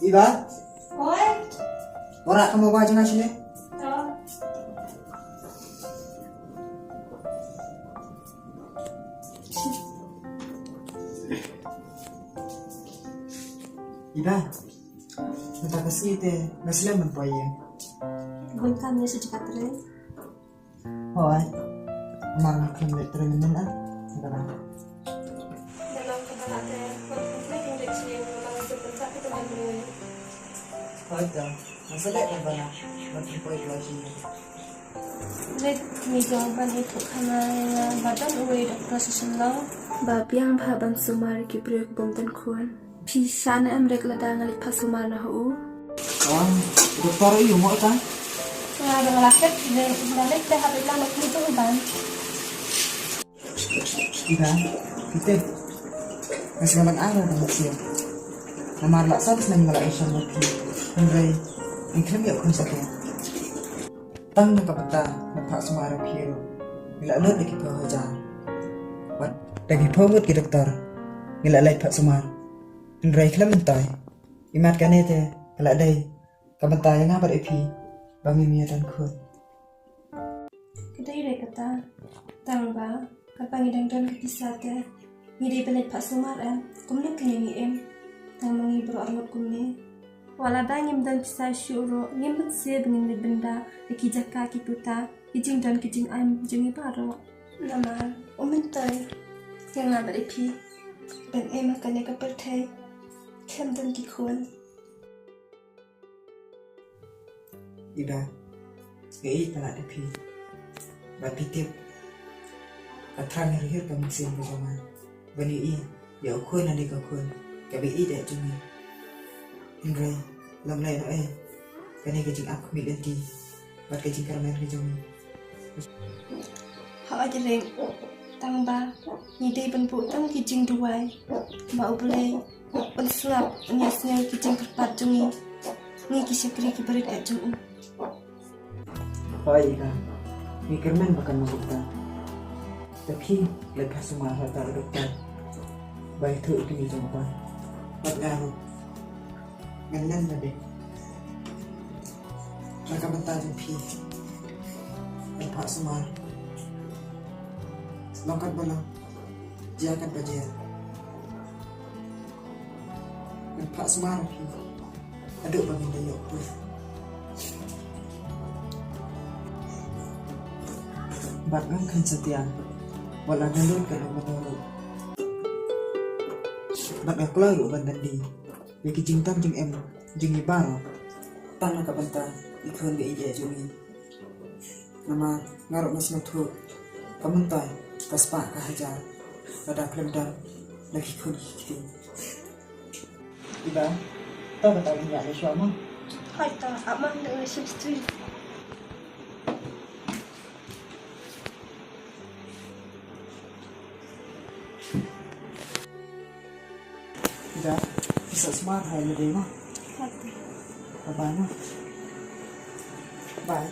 Iba? Oi? Ora kamu bawa jangan sini. Oh. Iba? Minta kasih teh, nasi lemon po ya. Guntan niya sa Jakarta. Hoy. Marah kamu terminal ah. Sekarang. Dalam kebenaran, konflik yang dikasih memang sebentar itu kan dulu. Hoy dah. Masalah yang banyak. Macam po lagi. Let ni jawaban itu karena badan uwe dokter sesenang. Babiang bahaban sumar kibrek bumtan kuan. Pisana amrek ladang alik pasumar na hu. Dokter iyo mo ta? Nga ada ngelakit, balik deh habis lamak itu ban. Iba? Kita. Nasi lemon ano dengan siya. Namar lak sabis nang malaki siya lagi. Andrei, ang kami ako sakya. Tang nakapata nagpak sumarap hero. Nilalot lagi po hajar. Wat lagi pawat ki doktor. Nilalay pak sumar. Andrei klamantay. Imat kanete kaladay. Kamantay nga bar ipi. Bangimia dan kun. Kita ide kata, tangba, kapang idang dan kisate. Ngide belet pak sumar kumne kenyang em. Tang mangi bro armut kumne. Wala bangim dan kisah syuro, ngimbut sib ngimit benda, ikijaka kiputa, kijing dan kijing am jengi baro. Namar, umentoy, yang ngabar ipi, ben em akan eka pertai, kem dan kikun. Iba, gay pala ipi. Bapitip, katrang hirhir pamiksin bersama. Bani ya ukun nanti kakun, kabi ida cumi. Indra, lam lain kani kajing aku milenti, bat kajing karamel kajumi. Họ aja reng, tangba, ngide ben putang kijing duai, mau boleh, pensuap, nyasnya kijing kerpat jungi, ngi kisyakri kibarit jungi. Hoy Iba, mikir men bukan maksudnya. Tapi lepas semua harta dokter, baik tu ini jumpa. Bat ngaruh, nganan nade. Mereka mentah jumpi, lepas semua. Longkat balang, dia akan baca. Lepas semua, aduk bangun dayok pun. Batang kan setia, wala galon ka ng matoro. Bat aklaro bandan di, biki jingtam jing em, jing ibaro. Tang nakabanta, ikon ga ije jungi. Nama ngarok mas natu, kamuntay, paspa kahajar, pada klemdang, lagi kun kiti. Iba, tau ka tawin niya ni suama? Hai ta, amang dengan substri. Iba, bisa smart hai na din mo. Bye na. Bye.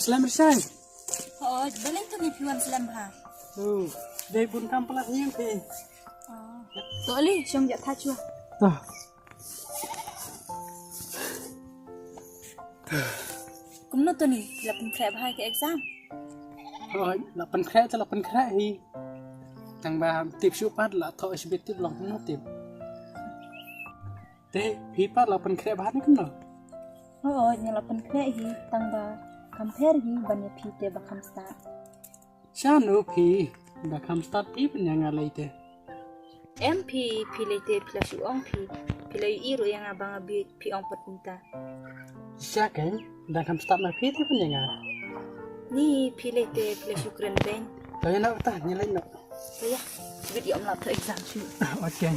Selamat siang. Oh, balik tu ni piwan selam ha. Dari bun kampung yang pi. Tu ali, syong jak tha chua. Tuh. Kumno tu ni, lapin krep hai ke exam. Lapan krek hi. Tang ba tip syupat la tho isbit tip long kumno tip. Te pi pa lapan krek bahan ni kumno. Oh, yang lapin krep hi, tang ba compare hi banyak pi te ba kam start. Shanu pi ba kam start pi penyang alai te. MP pilih te pilih syuong pilih iru yang abang abi pi ong petinta. Siakai da kam start ma pi te penyang. Ni pilih te pilih syukran ben. Kau nak betah nyelai nak. Ya, video om lap tu exam syu. Okey.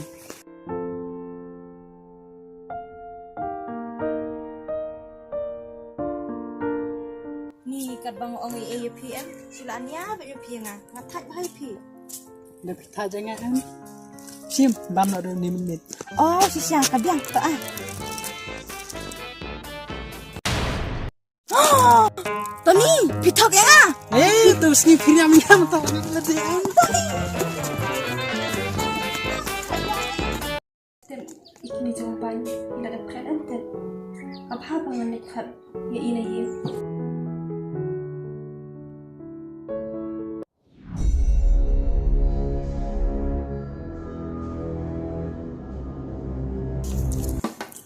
Ni kat bang ong AUPM silaan ya be pi nga ngatat hai pi. Da betah jangan kan. Sim bam nak 2 minit. Oh, si siang ka biang ta ah. Tony, pitok ya nga. Tu sini piram yang tak ada. Ikni jawapan ila da khat ante. Abha bangan nek khat ya ina ye.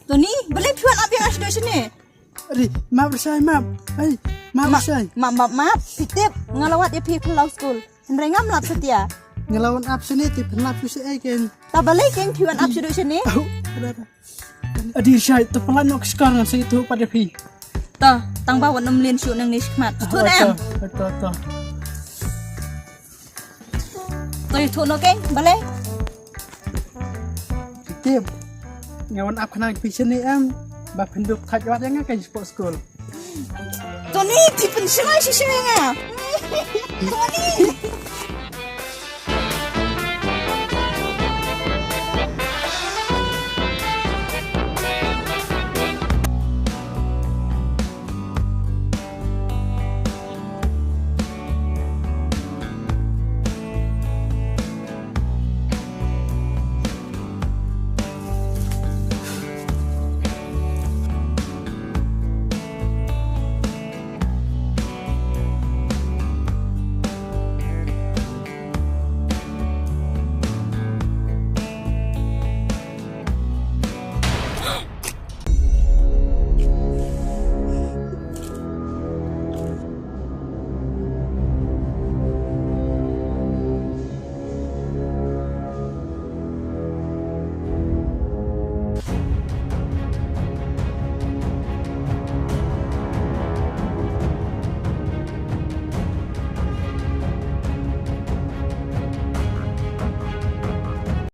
Tony, boleh piwan ab yang asdo sini. Ri, maaf bersai maaf. Hai, maaf bersai. Maaf, pitip ngalawat ya pi pulau school. Henrengam lap setia. Ngelawan absen itu penlap si egen. Ta balik yang piwan ab sini sini. Adir syai tu pelan nok sekarang saya itu pada pi. Ta, tang bawa 6 lin syuk nang ni khmat. Tu am. Betul. Tu tu no keng, balik. Tip. Ngawan ab kena pi sini am. Ba penduk khajwat yang kan sport school. Tony, tipen semai si semai nga. Tony.